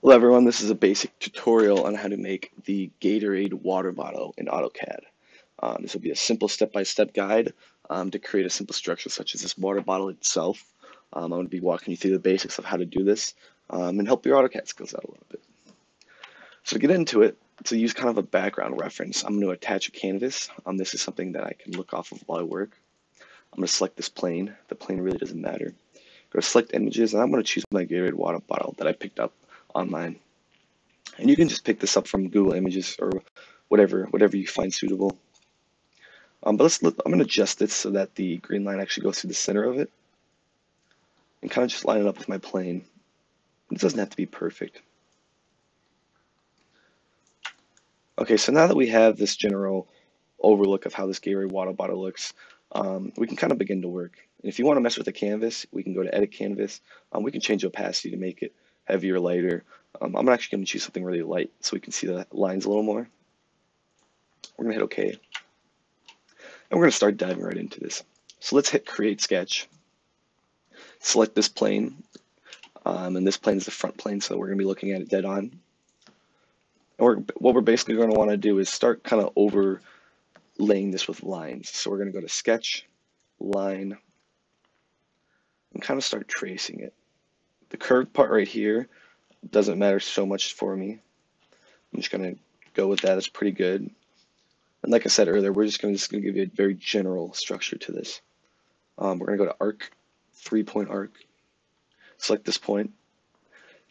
Hello everyone, this is a basic tutorial on how to make the Gatorade water bottle in AutoCAD. This will be a simple step-by-step guide to create a simple structure such as this water bottle itself. I'm going to be walking you through the basics of how to do this and help your AutoCAD skills out a little bit. So to get into it, to use kind of a background reference, I'm going to attach a canvas. This is something that I can look off of while I work. I'm going to select this plane. The plane really doesn't matter. Go to select images, and I'm going to choose my Gatorade water bottle that I picked up online. And you can just pick this up from Google Images or whatever you find suitable. But I'm going to adjust it so that the green line actually goes through the center of it, and kind of just line it up with my plane. It doesn't have to be perfect. Okay, so now that we have this general overlook of how this Gatorade water bottle looks, we can kind of begin to work. And if you want to mess with the canvas, we can go to Edit Canvas. We can change opacity to make it heavier, lighter. I'm actually going to choose something really light so we can see the lines a little more. We're going to hit OK. And we're going to start diving right into this. So let's hit Create Sketch. Select this plane. And this plane is the front plane, so we're going to be looking at it dead on. And what we're basically going to want to do is start kind of overlaying this with lines. So we're going to go to Sketch, Line, and kind of start tracing it. The curved part right here doesn't matter so much for me. I'm just going to go with that. It's pretty good. And like I said earlier, we're just going to give you a very general structure to this. We're going to go to Arc, 3-point arc. Select this point.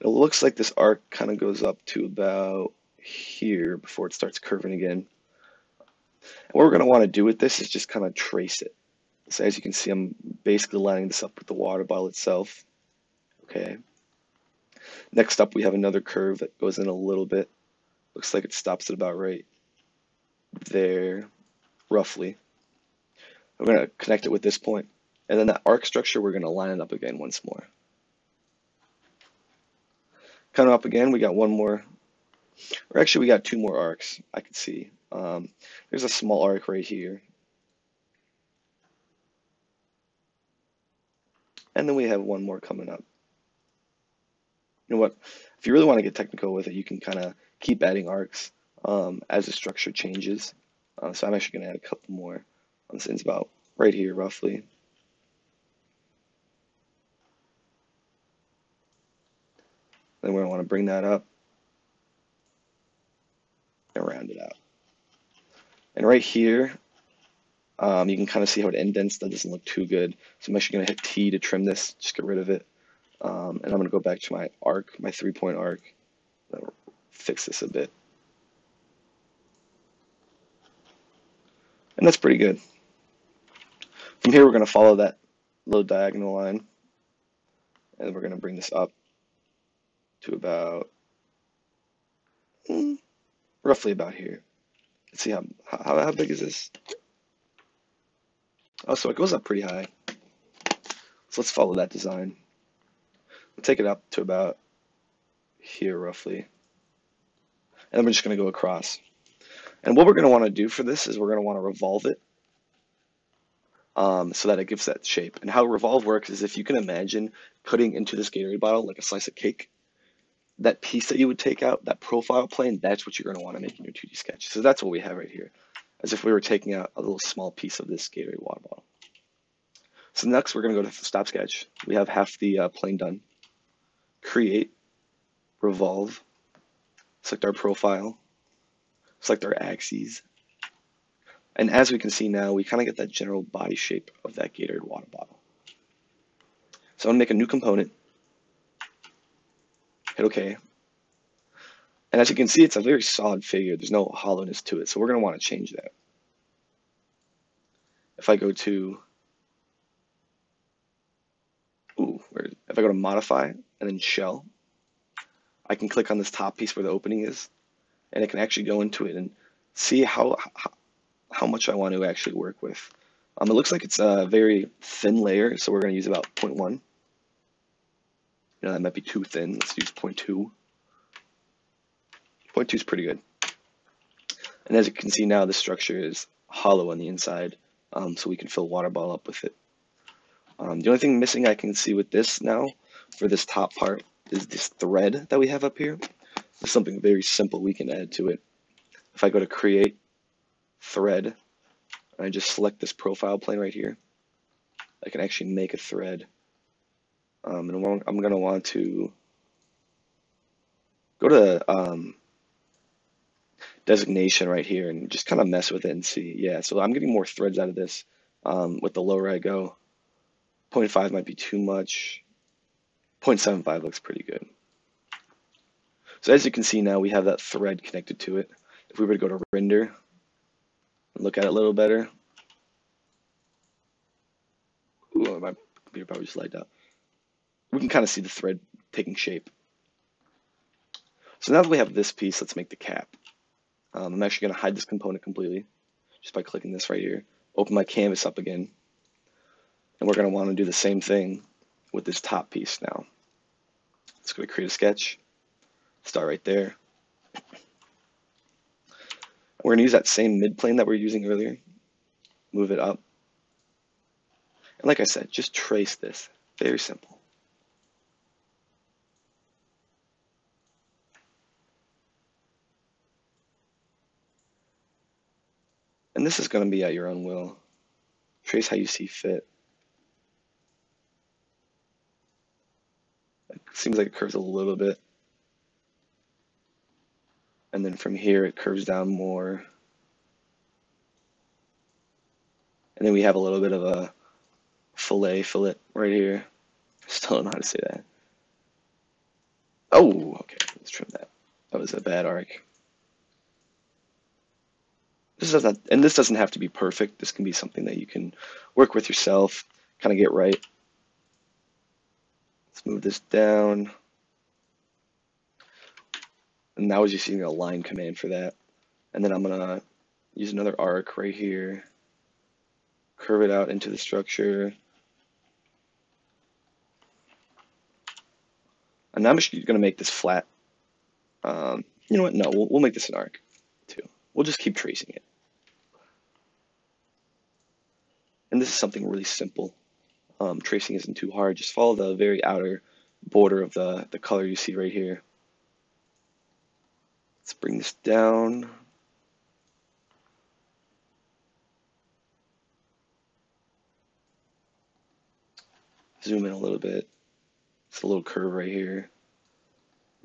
It looks like this arc kind of goes up to about here before it starts curving again. And what we're going to want to do with this is just kind of trace it. So as you can see, I'm basically lining this up with the water bottle itself. Okay. Next up, we have another curve that goes in a little bit. Looks like it stops at about right there, roughly. We're going to connect it with this point. And then that arc structure, we're going to line it up again once more. Coming up again, we got one more, or actually we got two more arcs I can see. There's a small arc right here. And then we have one more coming up. You know what? If you really want to get technical with it, you can kind of keep adding arcs as the structure changes. So I'm actually going to add a couple more. This ends about right here, roughly. Then we're going to want to bring that up and round it out. And right here, you can kind of see how it indents. That doesn't look too good. So I'm actually going to hit T to trim this, just get rid of it. And I'm going to go back to my arc, my 3-point arc. I'll fix this a bit. And that's pretty good. From here, we're going to follow that little diagonal line. And we're going to bring this up to about, roughly about here. Let's see how big is this? Oh, so it goes up pretty high. So let's follow that design. We'll take it up to about here, roughly. And then we're just going to go across. And what we're going to want to do for this is we're going to want to revolve it so that it gives that shape. And how revolve works is if you can imagine putting into this Gatorade bottle like a slice of cake, that piece that you would take out, that profile plane, that's what you're going to want to make in your 2D sketch. So that's what we have right here, as if we were taking out a little small piece of this Gatorade water bottle. So next we're going to go to Stop Sketch. We have half the plane done. Create, Revolve, select our profile, select our axes. And as we can see now, we kind of get that general body shape of that Gatorade water bottle. So I'm going to make a new component. Hit OK. And as you can see, it's a very solid figure. There's no hollowness to it. So we're going to want to change that. If I go to, if I go to Modify and then Shell, I can click on this top piece where the opening is, and I can actually go into it and see how much I want to actually work with. It looks like it's a very thin layer, so we're going to use about 0.1. That might be too thin. Let's use 0.2. 0.2 is pretty good. And as you can see now, the structure is hollow on the inside, so we can fill water bottle up with it. The only thing missing I can see with this now, for this top part, is this thread that we have up here. There's something very simple we can add to it. If I go to create thread, and I just select this profile plane right here, I can actually make a thread. And I'm going to want to go to designation right here and just kind of mess with it and see. Yeah, so I'm getting more threads out of this with the lower I go. 0.5 might be too much. 0.75 looks pretty good. So as you can see now, we have that thread connected to it. If we were to go to render and look at it a little better, ooh, my computer probably just lagged out. We can kind of see the thread taking shape. So now that we have this piece, let's make the cap. I'm actually going to hide this component completely just by clicking this right here. Open my canvas up again. And we're going to want to do the same thing with this top piece now. Let's go to create a sketch. Start right there. We're going to use that same midplane that we were using earlier. Move it up. And like I said, just trace this. Very simple. And this is going to be at your own will. Trace how you see fit. It seems like it curves a little bit. And then from here it curves down more. And then we have a little bit of a fillet right here. Still don't know how to say that. Oh, okay, let's trim that. That was a bad arc. This doesn't have to be perfect. This can be something that you can work with yourself, kind of get right. Let's move this down. And now we're just using a line command for that. And then I'm gonna use another arc right here. Curve it out into the structure. And I'm just gonna make this flat. You know what? No, we'll make this an arc too. We'll just keep tracing it. And this is something really simple. Tracing isn't too hard. Just follow the very outer border of the color you see right here. Let's bring this down. Zoom in a little bit. It's a little curve right here.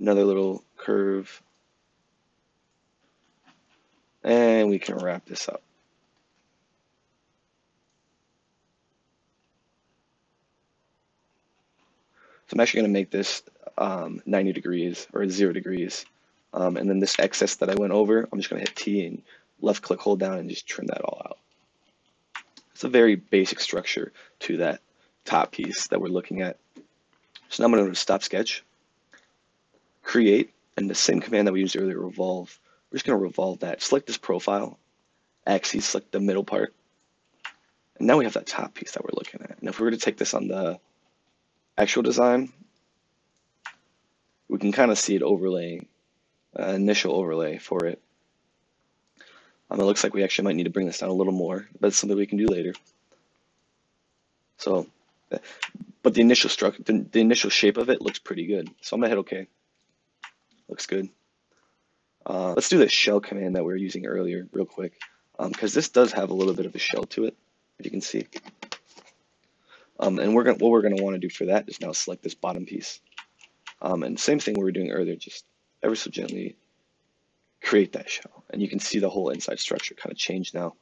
Another little curve. And we can wrap this up. So I'm actually going to make this 90 degrees or 0 degrees. And then this excess that I went over, I'm just going to hit T and left click, hold down, and just trim that all out. It's a very basic structure to that top piece that we're looking at. So now I'm going to go to stop sketch, create, and the same command that we used earlier, revolve. We're just going to revolve that. Select this profile, axis, select the middle part. And now we have that top piece that we're looking at. And if we were to take this on the actual design, we can kind of see it overlaying, initial overlay for it. It looks like we actually might need to bring this down a little more, but it's something we can do later. So, but the initial structure, the initial shape of it looks pretty good. So I'm gonna hit OK. Looks good. Let's do the shell command that we were using earlier real quick, because this does have a little bit of a shell to it, if you can see. And what we're gonna want to do for that is now select this bottom piece. And same thing we were doing earlier, just ever so gently create that shell. And you can see the whole inside structure kind of change now.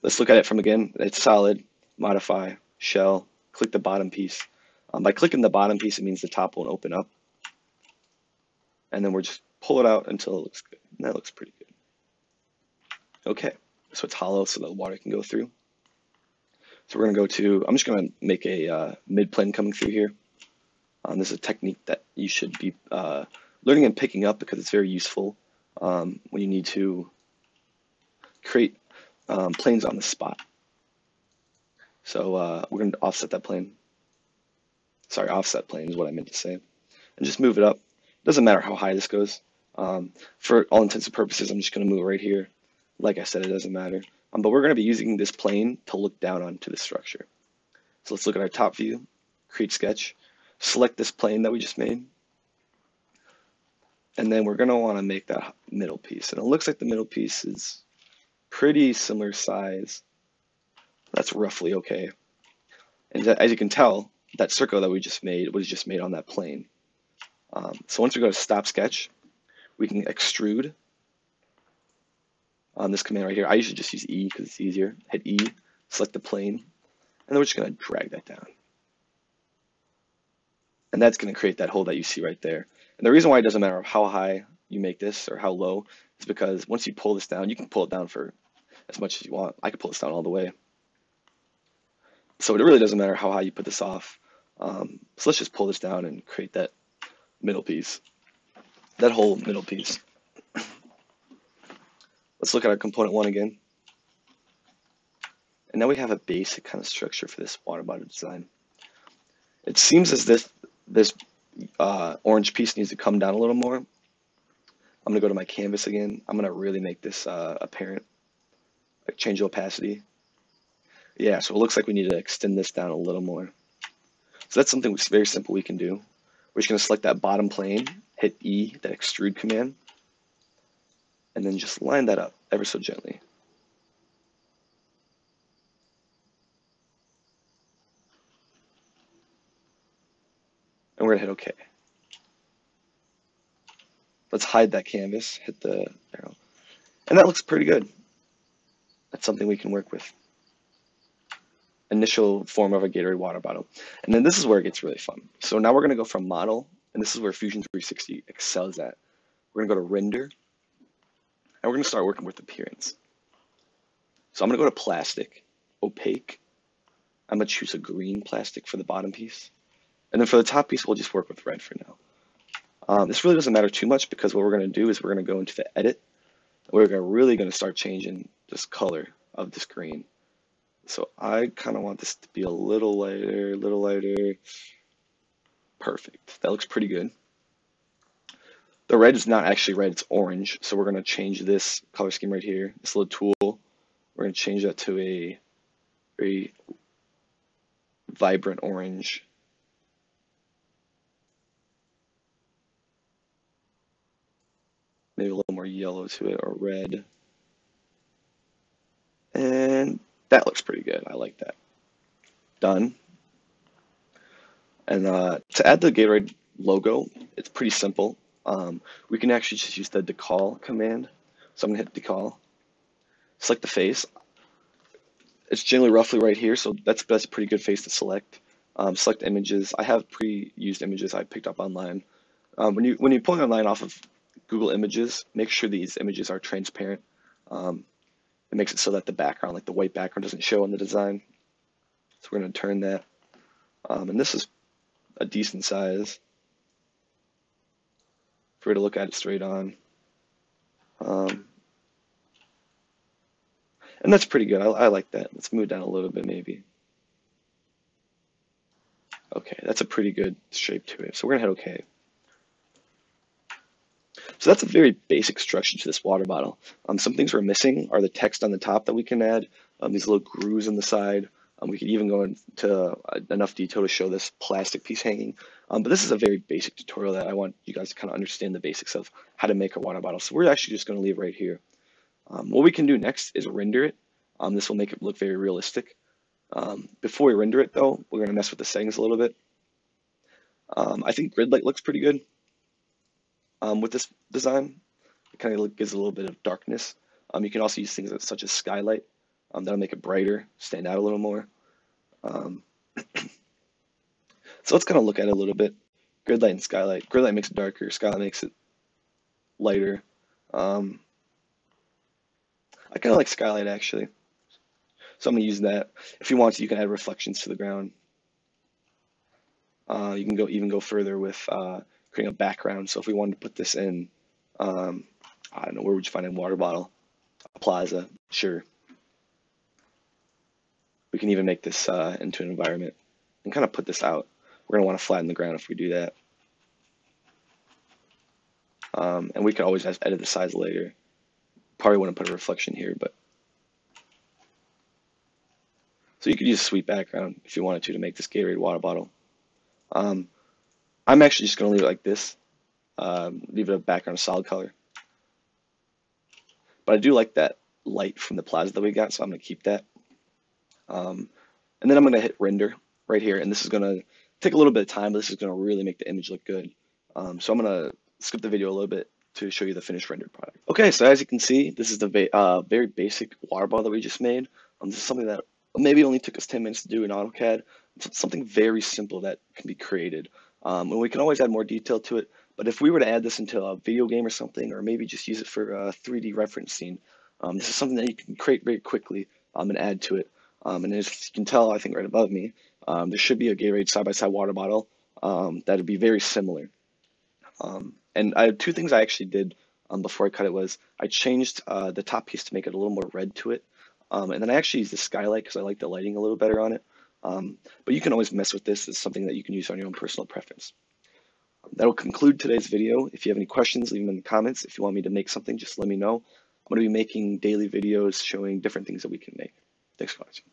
Let's look at it from again. It's solid, modify, shell, click the bottom piece. By clicking the bottom piece, it means the top won't open up. And then we're just pull it out until it looks good. And that looks pretty good. Okay, so it's hollow so the water can go through. So we're gonna go to, I'm just gonna make a mid-plane coming through here. This is a technique that you should be learning and picking up because it's very useful when you need to create planes on the spot. So we're going to offset that plane. Sorry, offset plane is what I meant to say. And just move it up. Doesn't matter how high this goes. For all intents and purposes, I'm just going to move it right here. Like I said, it doesn't matter. But we're going to be using this plane to look down onto the structure. So let's look at our top view, create sketch. select this plane that we just made, and then we're going to want to make that middle piece. And it looks like the middle piece is pretty similar size. That's roughly okay. And as you can tell, that circle that we just made was just made on that plane. So once we go to stop sketch, we can extrude on this command right here. I usually just use E because it's easier. Hit E, select the plane, and then we're just going to drag that down. And that's going to create that hole that you see right there. And the reason why it doesn't matter how high you make this or how low is because once you pull this down, you can pull it down for as much as you want. I could pull this down all the way. So it really doesn't matter how high you put this off. So let's just pull this down and create that middle piece, that whole middle piece. Let's look at our component one again. And now we have a basic kind of structure for this water bottle design. It seems as if this orange piece needs to come down a little more. I'm going to go to my canvas again. I'm going to really make this apparent, like change the opacity. Yeah, so it looks like we need to extend this down a little more. So that's something very simple we can do. We're just going to select that bottom plane, hit E, that extrude command, and then just line that up ever so gently. And we're going to hit OK. Let's hide that canvas, hit the arrow. And that looks pretty good. That's something we can work with. Initial form of a Gatorade water bottle. And then this is where it gets really fun. So now we're going to go from model, and this is where Fusion 360 excels at. We're going to go to render, and we're going to start working with appearance. So I'm going to go to plastic, opaque. I'm going to choose a green plastic for the bottom piece. And then for the top piece, we'll just work with red for now. This really doesn't matter too much because what we're going to do is we're going to go into the edit. We're really going to start changing this color of this green. So I kind of want this to be a little lighter, Perfect. That looks pretty good. The red is not actually red, it's orange. So we're going to change this color scheme right here, this little tool. We're going to change that to a very vibrant orange. Maybe a little more yellow to it, or red. And that looks pretty good. I like that. Done. And to add the Gatorade logo, it's pretty simple. We can actually just use the decal command. So I'm going to hit decal. Select the face. It's generally roughly right here, so that's a pretty good face to select. Select images. I have pre-used images I picked up online. When you're pulling online off of Google Images, make sure these images are transparent. It makes it so that the background, like the white background, doesn't show in the design. So we're going to turn that. And this is a decent size for you to look at it straight on. And that's pretty good. I like that. Let's move down a little bit maybe. Okay, that's a pretty good shape to it. So we're going to hit OK. So that's a very basic structure to this water bottle. Some things we're missing are the text on the top that we can add, these little grooves on the side. We could even go into enough detail to show this plastic piece hanging. But this is a very basic tutorial that I want you guys to kind of understand the basics of how to make a water bottle. So we're actually just going to leave it right here. What we can do next is render it. This will make it look very realistic. Before we render it, though, we're going to mess with the settings a little bit. I think grid light looks pretty good. With this design, it kind of gives a little bit of darkness. You can also use things such as skylight. That'll make it brighter, stand out a little more. So let's kind of look at it a little bit. Grid light and skylight. Grid light makes it darker, skylight makes it lighter. I kind of like skylight actually. So I'm going to use that. If you want to, you can add reflections to the ground. You can even go further with creating a background. So if we wanted to put this in, I don't know, where would you find a water bottle? A plaza, sure. We can even make this into an environment and kind of put this out. We're going to want to flatten the ground if we do that. And we can always just edit the size later. Probably wouldn't put a reflection here, but. So you could use a sweet background if you wanted to make this Gatorade water bottle. I'm actually just going to leave it like this, leave it a background solid color. But I do like that light from the plaza that we got, so I'm going to keep that. And then I'm going to hit render right here, and this is going to take a little bit of time, but this is going to really make the image look good. So I'm going to skip the video a little bit to show you the finished rendered product. Okay, so as you can see, this is the very basic water bottle that we just made. This is something that maybe only took us 10 minutes to do in AutoCAD. It's something very simple that can be created. And we can always add more detail to it, but if we were to add this into a video game or something, or maybe just use it for a 3D reference scene, this is something that you can create very quickly and add to it. And as you can tell, I think right above me, there should be a Gatorade side-by-side water bottle that would be very similar. And I have two things I actually did before I cut it was I changed the top piece to make it a little more red to it. And then I actually used the skylight because I like the lighting a little better on it. But you can always mess with this. It's something that you can use on your own personal preference. That'll conclude today's video. If you have any questions, leave them in the comments. If you want me to make something, just let me know. I'm going to be making daily videos showing different things that we can make. Thanks for watching.